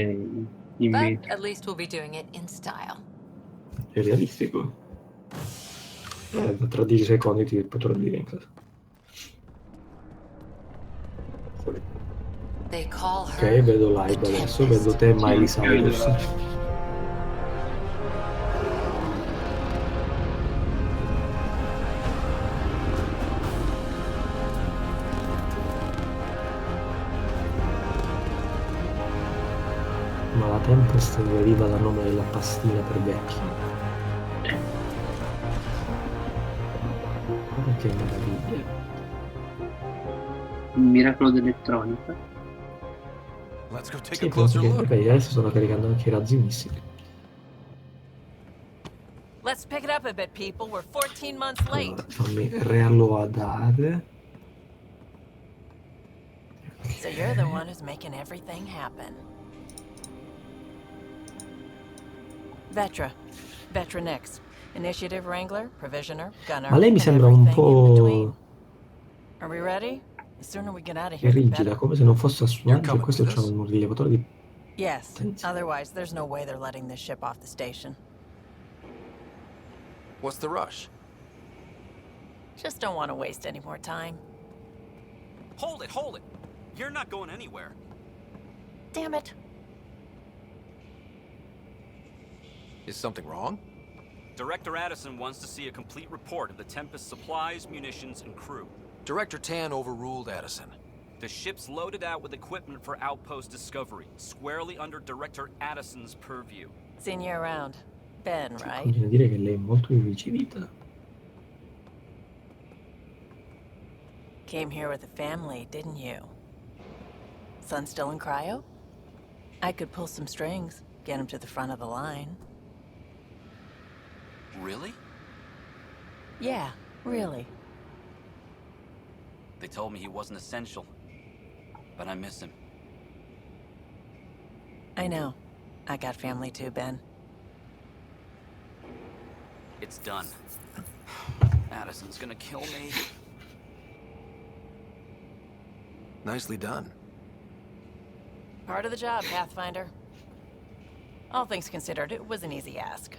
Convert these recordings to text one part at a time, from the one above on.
in But metro. at least we'll be doing it in style. È realistico. Tra 10 secondi ti potrò dire in casa. They call Ok, her vedo the live adesso, Tempest. vedo te Miley Sì, io vedo Cyrus. Ma la Tempest deriva dal nome della pastina per vecchi. Guarda che meraviglia. il miracolo dell'elettronica. Let's go take Sì, a penso closer che look. vedi, adesso stanno caricando anche i razzi missili. Let's pick it up a bit, people. We're 14 months late. Allora, fammi reallodare. So you're the one who's making everything happen. Vetra next. Initiative Wrangler, Provisioner, Gunner, Ma lei mi and sembra un everything in between. po' Are we ready? The sooner we get out of here, the rigida, better. come se non fosse You're assolutamente. coming Questo with c'ha us? un rilevatore di Yes. potenza. Otherwise, there's no way they're letting this ship off the station. What's the rush? Just don't want to waste any more time. Hold it, hold it! You're not going anywhere. Damn it. Is something wrong? Director Addison wants to see a complete report of the Tempest's supplies, munitions, and crew. Director Tan overruled Addison. The ship's loaded out with equipment for outpost discovery, squarely under Director Addison's purview. Seen you around. Ben, right? Continua a dire che lei è molto irrigidita. Came here with a family, didn't you? Son still in cryo? I could pull some strings, get him to the front of the line. Really? Yeah, really. They told me he wasn't essential. But I miss him. I know. I got family too, Ben. It's done. Addison's gonna kill me. Nicely done. Part of the job, Pathfinder. All things considered, it was an easy ask.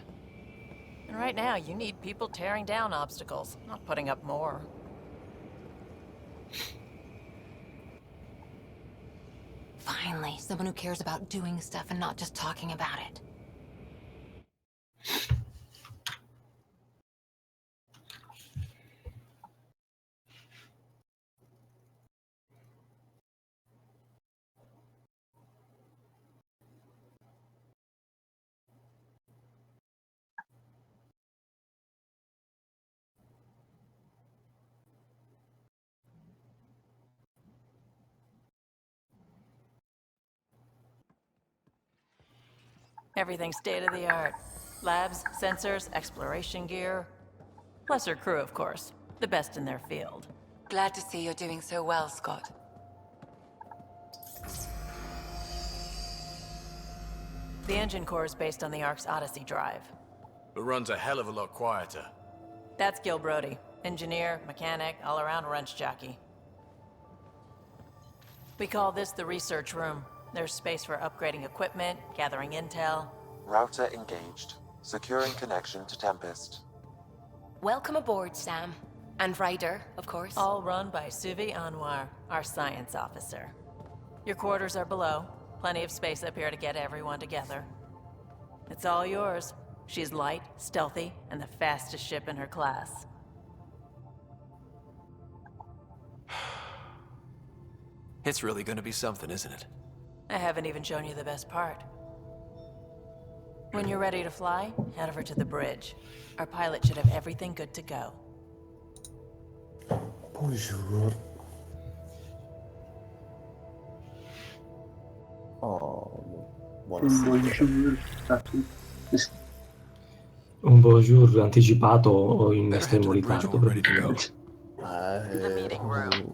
And right now, you need people tearing down obstacles, not putting up more. Finally, someone who cares about doing stuff and not just talking about it. Everything's state-of-the-art. Labs, sensors, exploration gear. Plus her crew, of course. The best in their field. Glad to see you're doing so well, Scott. The engine core is based on the Ark's Odyssey drive. It runs a hell of a lot quieter. That's Gil Brody. Engineer, mechanic, all-around wrench jockey. We call this the research room. There's space for upgrading equipment, gathering intel. Router engaged. Securing connection to Tempest. Welcome aboard, Sam. And Ryder, of course. All run by Suvi Anwar, our science officer. Your quarters are below. Plenty of space up here to get everyone together. It's all yours. She's light, stealthy, and the fastest ship in her class. It's really gonna be something, isn't it? I haven't even shown you the best part. When you're ready to fly, head over to the bridge. Our pilot should have everything good to go. Bonjour. Oh, buonasera. Bonjour a tutti. Un bonjour anticipato o in Better head estremo to the bridge ritardo. when we're ready to go.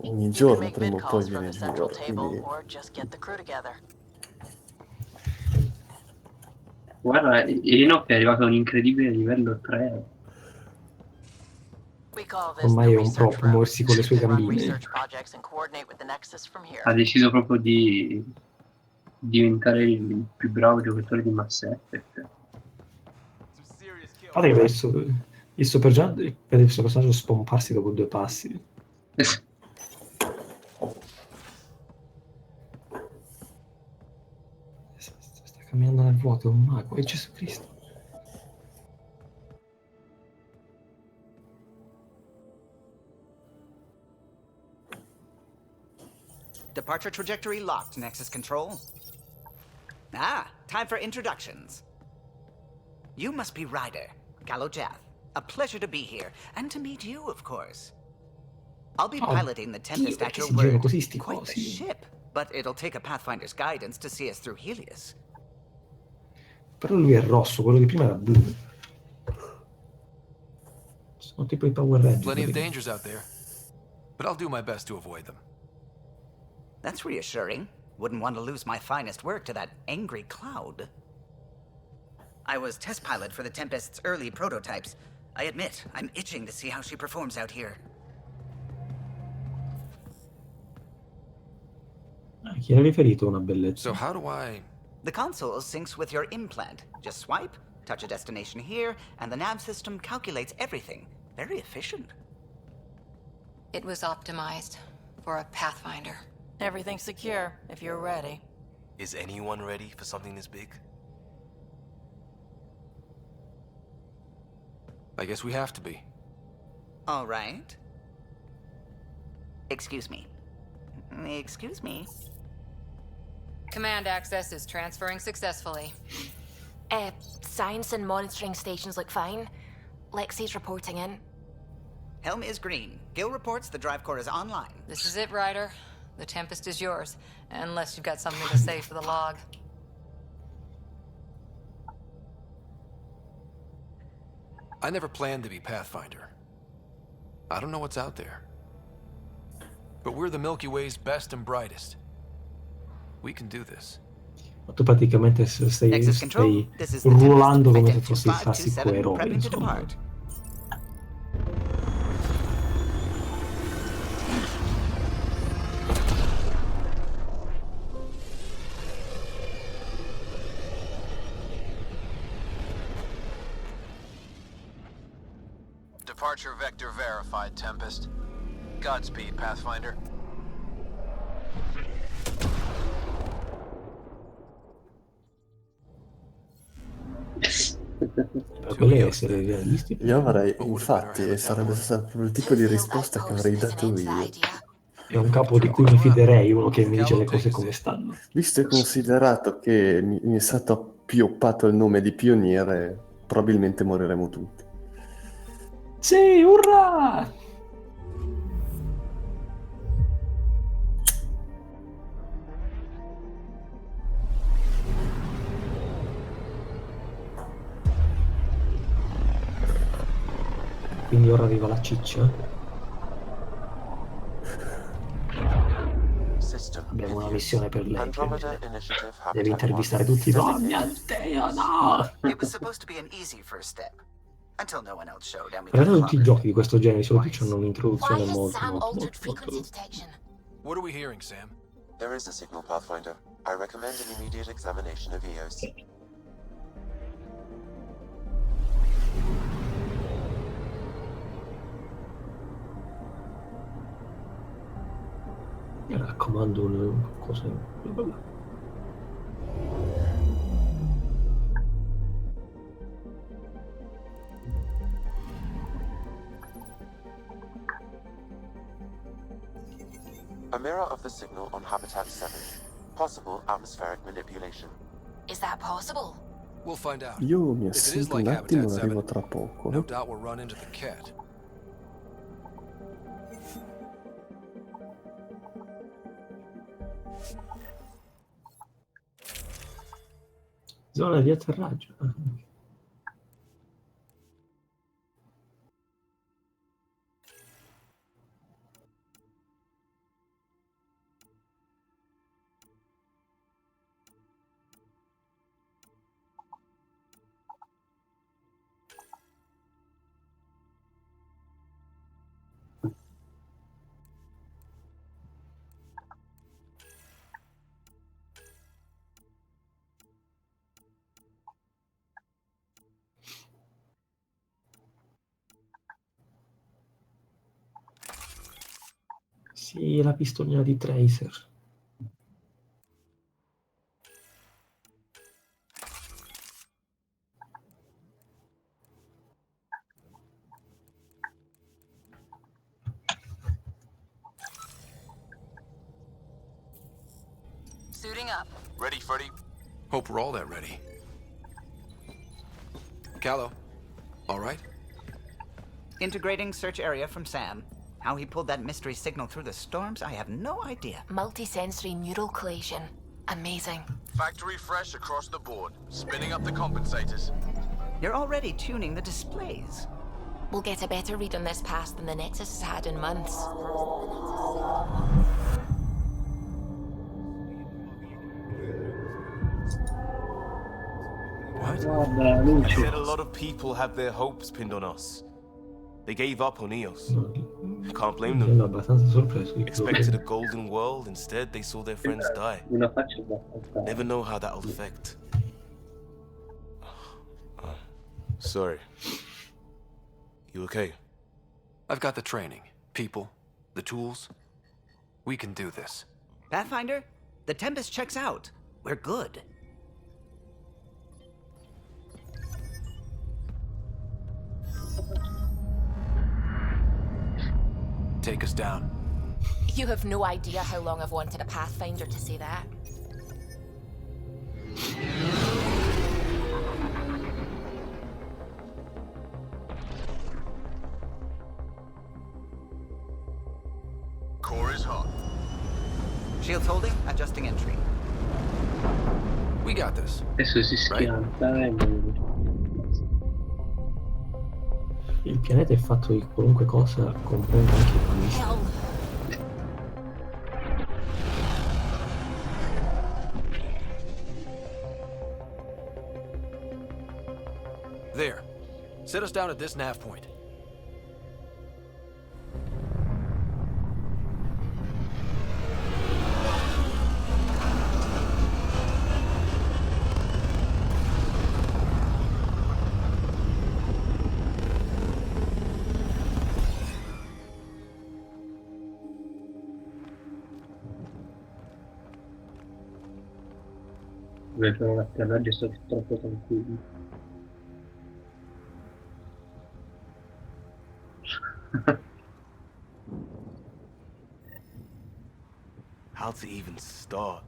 Ogni giorno prima o poi viene giù, quindi Just get the crew together. Guarda, Enoch è arrivato a un incredibile livello 3. We call this Ormai the è un pro, research può room. muoversi con le sue You can run gambine. research projects and coordinate with the Nexus from here. Ha deciso proprio di diventare il più bravo giocatore di Mass Effect. Guarda che per questo personaggio spomparsi dopo 2 passi. Sta camminando nel vuoto, è un mago, è Gesù Cristo. Departure trajectory locked, Nexus Control. Ah, time for introductions. You must be Ryder, Galojath. A pleasure to be here, and to meet you, of course. I'll be piloting the Tempest at your word. Quite the ship, but it'll take a Pathfinder's guidance to see us through Helios. Però lui è rosso, quello di prima era blu. Sono tipo i Power Rangers. Plenty of dangers out there, but I'll do my best to avoid them. That's reassuring. Wouldn't want to lose my finest work to that angry cloud. I was test pilot for the Tempest's early prototypes. I admit, I'm itching to see how she performs out here. Chi era riferito una bellezza? So how do I... The console syncs with your implant. Just swipe, touch a destination here, and the nav system calculates everything. Very efficient. It was optimized for a Pathfinder. Everything's secure, if you're ready. Is anyone ready for something this big? I guess we have to be. All right. Excuse me. Excuse me. Command access is transferring successfully. Science and monitoring stations look fine. Lexi's reporting in. Helm is green. Gil reports the drive core is online. This is it, Ryder. The Tempest is yours, unless you've got something to say for the log. I never planned to be Pathfinder. I don't know what's out there. But we're the Milky Way's best and brightest. We can do this. Tu praticamente stai ruolando come se fossi il classico eroe, insomma. Departure vector verified, Tempest. Godspeed, Pathfinder. Quello essere realistico. Io avrei, infatti, sarebbe stato proprio il tipo di risposta che avrei dato io. È un capo di cui mi fiderei, uno che mi dice le cose come stanno. Visto e considerato che mi è stato appioppato il nome di pioniere, probabilmente moriremo tutti. Sì, urrà! Quindi ora arriva la ciccia. Abbiamo una missione per lei. Devi intervistare tutti. No, mio Dio, no! It was supposed to be an easy first step. Until no one else showed and we Per got tutti i clobbered. giochi di questo genere, solo tu hanno un'introduzione Why has molto, Sam molto, altered molto, frequency molto... detection? What are we hearing, Sam? There is a signal, Pathfinder. I recommend an immediate examination of EOS. Mi raccomando una cosa... A mirror of the signal on Habitat 7. Possible atmospheric manipulation. Is that possible? We'll find out. Io mi If it is assento un like attimo Habitat e arrivo 7, tra poco. no doubt we'll run into the cat. Zona di atterraggio. Sì, la pistolina di Tracer. Suiting up. Ready, Freddy? Hope we're all that ready. Callow, all right? Integrating search area from Sam. How he pulled that mystery signal through the storms, I have no idea. Multisensory neural collation. Amazing. Factory fresh across the board. Spinning up the compensators. You're already tuning the displays. We'll get a better read on this pass than the Nexus has had in months. What? I said a lot of people have their hopes pinned on us. They gave up on EOS. I can't blame Sono them. abbastanza sorpreso di quello Expected a che... golden world, instead they saw their friends die. Una faccia abbastanza... Never know how that'll affect. Sorry. You okay? I've got the training, people, the tools. We can do this. Pathfinder, the Tempest checks out. We're good. Take us down. You have no idea how long I've wanted a Pathfinder to say that. Core is hot. Shields holding, adjusting entry. We got this. Adesso si schianta e... Il pianeta è fatto di qualunque cosa, comprende anche i balisti. Hell. There. Set us down at this nav point. Dove sono l'atterraggio sono troppo tranquilli. How to even start?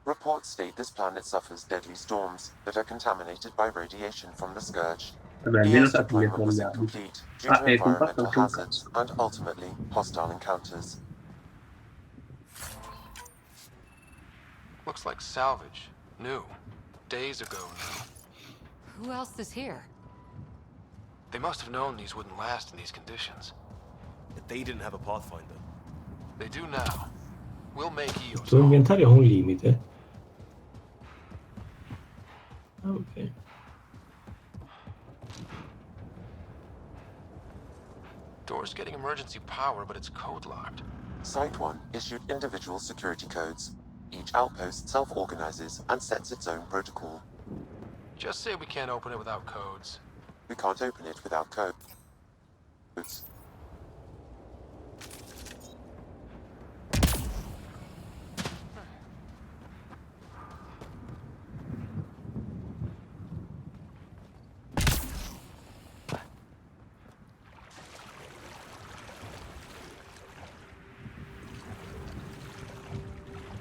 Reports state this planet suffers deadly storms that are contaminated by radiation from the Scourge. Vabbè, almeno EOS sappi le deployment was sbagliate. incomplete due Ah, to è comparso environmental anche un hazards cazzo. and ultimately hostile encounters. Looks like salvage. New. Days ago now. Who else is here? They must have known these wouldn't last in these conditions. That they didn't have a Pathfinder. They do now. We'll make Il EOS. tuo inventario ha un limite. Ah, ok. Door's getting emergency power, but it's code locked. Site 1 issued individual security codes. Each outpost self-organizes and sets its own protocol. Just say we can't open it without codes. We can't open it without codes.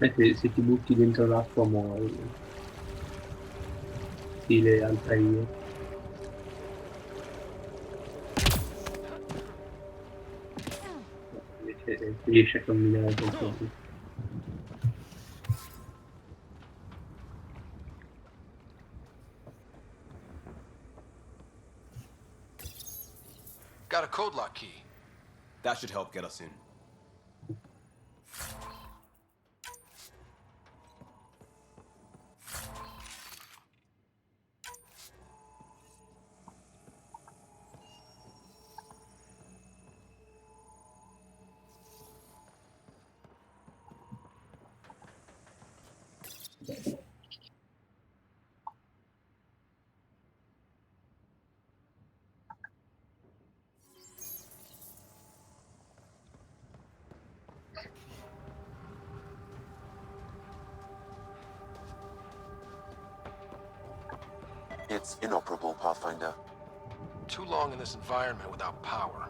Se ti butti dentro l'acqua muori. Stile Altair. Invece riesce a camminare con tutti. Got a code lock key. That should help get us in. It's inoperable, Pathfinder. Too long in this environment without power.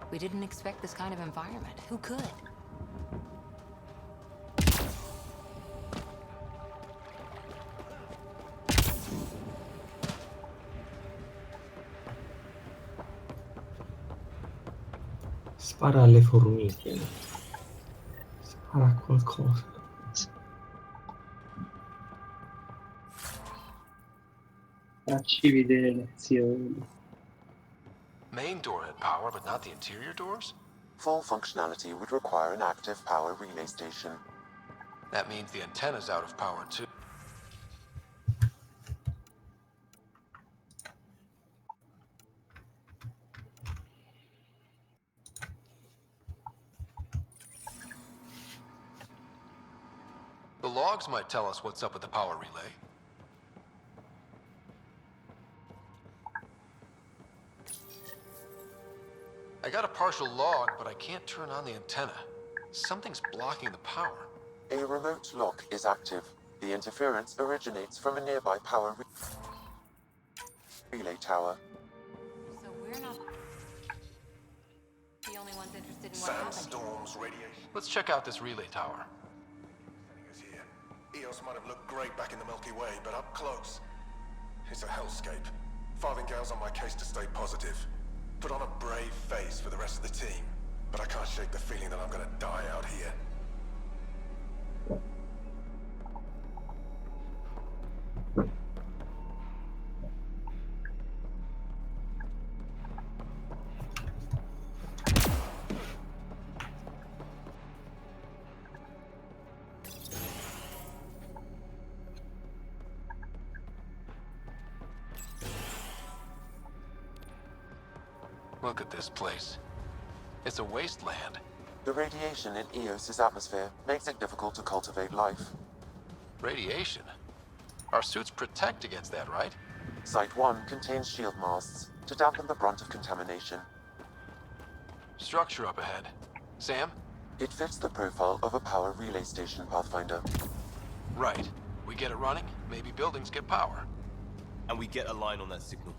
We didn't expect this kind of environment. Who could? Spara alle formiche. Spara a qualcosa. Facci vedere le azioni. Main door had power, but not the interior doors? Full functionality would require an active power relay station. That means the antenna's out of power, too. The logs might tell us what's up with the power relay. I got a partial log, but I can't turn on the antenna. Something's blocking the power. A remote lock is active. The interference originates from a nearby power relay tower. So we're not the only ones interested in what happened. Sandstorms, radiation. Let's check out this relay tower. Here. Eos might have looked great back in the Milky Way, but up close, it's a hellscape. Farthingale's on my case to stay positive. Put on a brave face for the rest of the team, but I can't shake the feeling that I'm gonna die out here. Look at this place. It's a wasteland. The radiation in Eos's atmosphere makes it difficult to cultivate life. Radiation? Our suits protect against that, right? Site 1 contains shield masts to dampen the brunt of contamination. Structure up ahead. Sam? It fits the profile of a power relay station, Pathfinder. Right. We get it running, maybe buildings get power. And we get a line on that signal.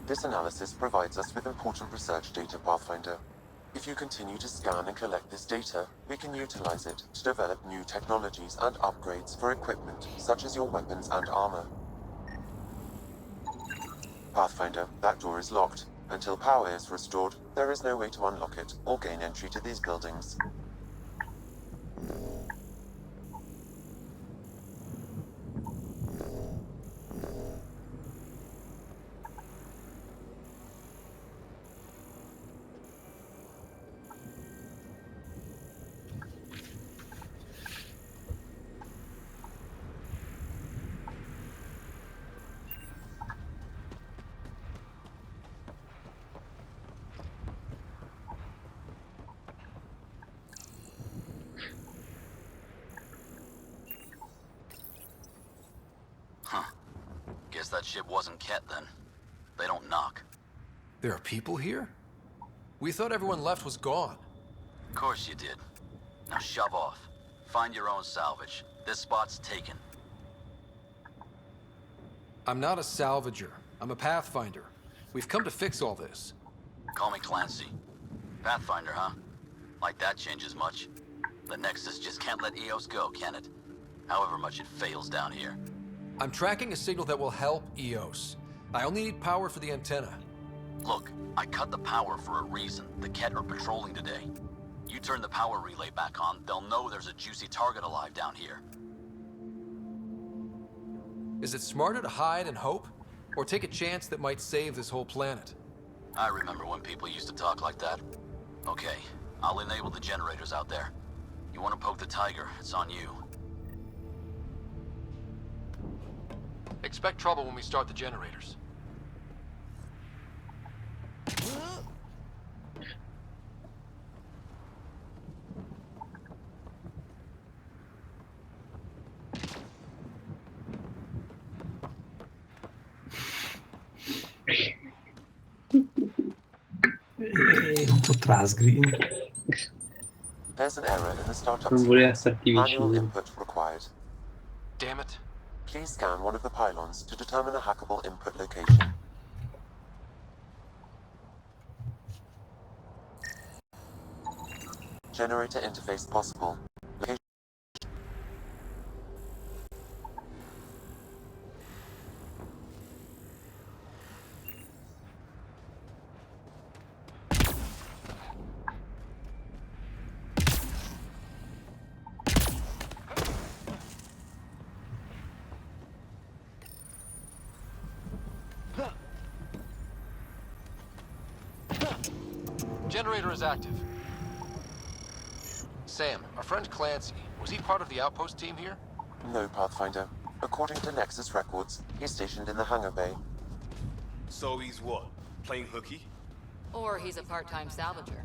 This analysis provides us with important research data, Pathfinder. If you continue to scan and collect this data, we can utilize it to develop new technologies and upgrades for equipment, such as your weapons and armor. Pathfinder, that door is locked. Until power is restored, there is no way to unlock it or gain entry to these buildings. Guess that ship wasn't Ket then. They don't knock. There are people here? We thought everyone left was gone. Of course you did. Now shove off. Find your own salvage. This spot's taken. I'm not a salvager. I'm a pathfinder. We've come to fix all this. Call me Clancy. Pathfinder, huh? Like that changes much. The Nexus just can't let Eos go, can it? However much it fails down here. I'm tracking a signal that will help Eos. I only need power for the antenna. Look, I cut the power for a reason. The Ket are patrolling today. You turn the power relay back on, they'll know there's a juicy target alive down here. Is it smarter to hide and hope? Or take a chance that might save this whole planet? I remember when people used to talk like that. Okay, I'll enable the generators out there. You want to poke the tiger, it's on you. Expect trouble when we start the generators. Trasgreen. There's an error in the startup Non voleva sequence. starti Manual vicino. input required. Damn it. Please scan one of the pylons to determine a hackable input location. Generator interface possible. Location. Generator is active. Sam, our friend Clancy, was he part of the outpost team here? No, Pathfinder. According to Nexus records, he's stationed in the hangar bay. So he's what? Playing hooky? Or he's a part-time salvager.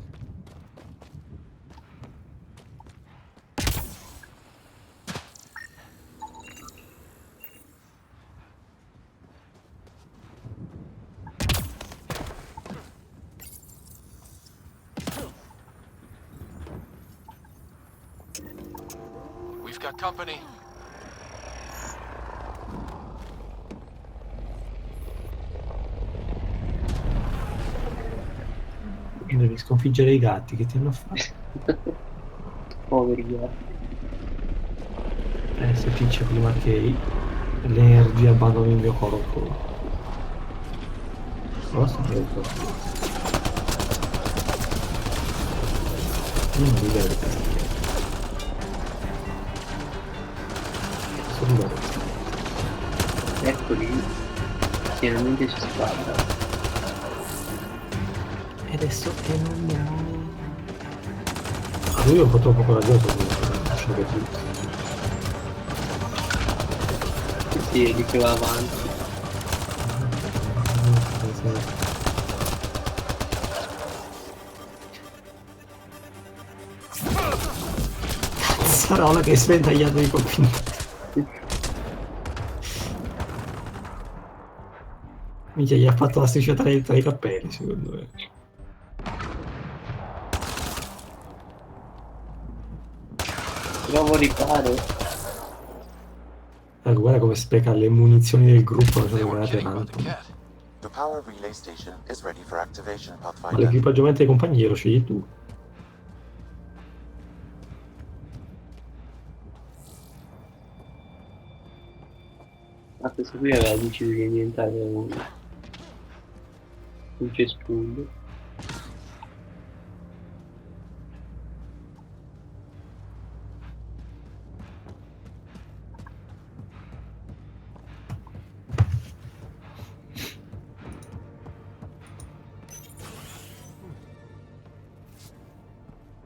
We've got company. Devi sconfiggere i gatti, che ti hanno fatto? Poveri gatti. Se dice prima che l'energia abbandoni il mio corpo. Cosa è il corpo? Io non li vedo questi. Sono loro. Eccoli. Finalmente ci squadra. E adesso che non muore. Lui è un po' troppo coraggioso per lasciare tutto. Sì, di che va avanti. Cazzarola che si è tagliato i colpi. Minchia, gli ha fatto la striscia tra i capelli, secondo me. Provo riparo. Guarda come spreca le munizioni del gruppo, non sono guardate tanto. The power relay station is ready for activation, Ma Pathfinder. l'equipaggiamento dei compagni lo scegli tu. Ma questo qui aveva deciso di diventare un cespuglio.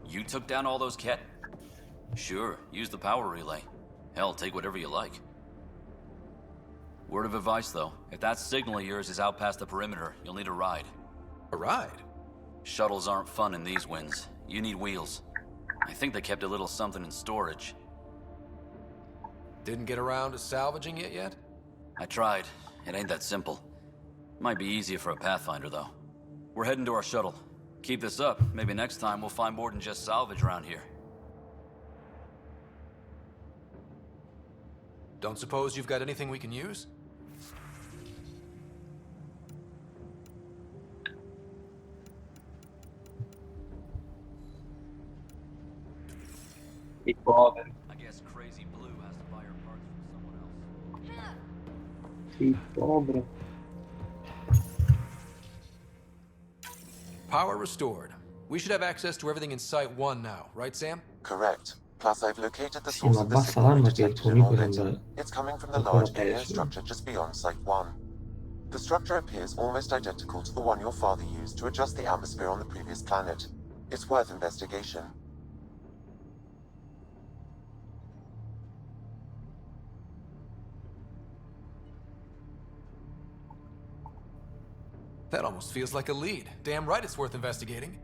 You took down all those Ket? Sure, use the power relay. Hell, take whatever you like. Word of advice, though. If that signal of yours is out past the perimeter, you'll need a ride. A ride? Shuttles aren't fun in these winds. You need wheels. I think they kept a little something in storage. Didn't get around to salvaging it yet? I tried. It ain't that simple. Might be easier for a Pathfinder, though. We're heading to our shuttle. Keep this up. Maybe next time we'll find more than just salvage around here. Don't suppose you've got anything we can use? I poveri. I guess Crazy Blue has to buy her parts from someone else. Sì, povero. Power restored. We should have access to everything in Site 1 now, right, Sam? Correct. Plus, I've located the Sì, source ma of the basta signal we l'arma che il detected tuo in amico orbit. sembra It's coming from the ancora large alien peggio. structure just beyond Site 1. The structure appears almost identical to the one your father used to adjust the atmosphere on the previous planet. It's worth investigation. That almost feels like a lead. Damn right it's worth investigating.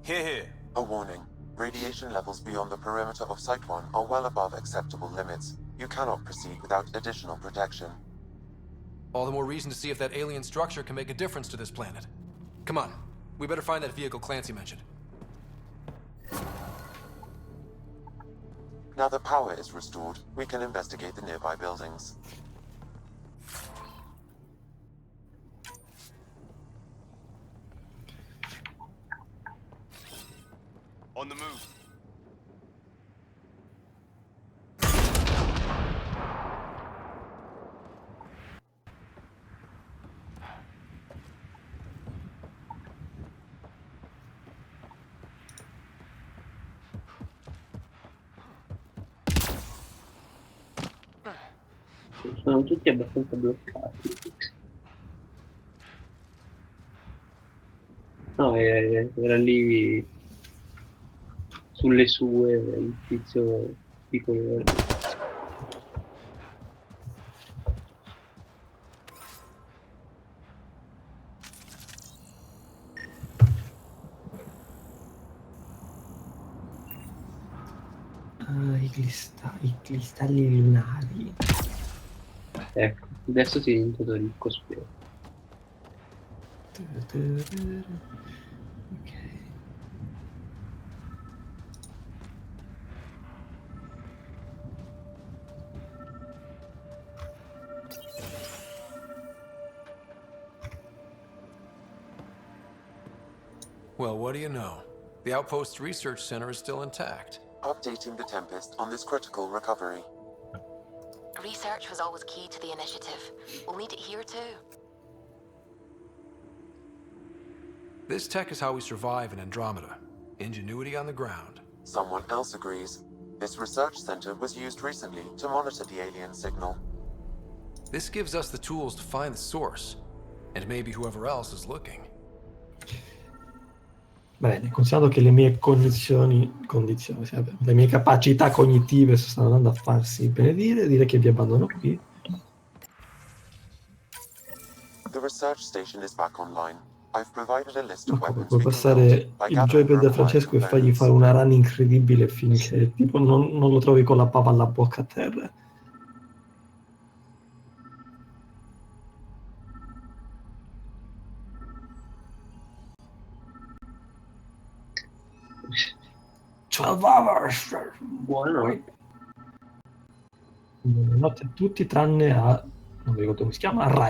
Here, here. A warning. Radiation levels beyond the perimeter of Site 1 are well above acceptable limits. You cannot proceed without additional protection. All the more reason to see if that alien structure can make a difference to this planet. Come on, we better find that vehicle Clancy mentioned. Now that power is restored, we can investigate the nearby buildings. On the move. Sono tutti abbastanza bloccati. No, era lì sulle sue il tizio piccolo. I cristalli lunari. Ecco, adesso si è diventato ricco, spero. Ok. Well, what do you know? The Outpost Research Center is still intact. Updating the Tempest on this critical recovery. Research was always key to the initiative. We'll need it here too. This tech is how we survive in Andromeda. Ingenuity on the ground. Someone else agrees. This research center was used recently to monitor the alien signal. This gives us the tools to find the source, and maybe whoever else is looking. Bene, considerando che le mie le mie capacità cognitive stanno andando a farsi benedire, direi che vi abbandono qui. The research station is back online. I've provided a list of Ecco, weapons puoi we can passare build by il gathering joypad da required Francesco e fargli components. fare una run incredibile finché tipo non lo trovi con la pava alla bocca a terra. Buonanotte. Buonanotte a tutti tranne a non mi ricordo come si chiama, Rai.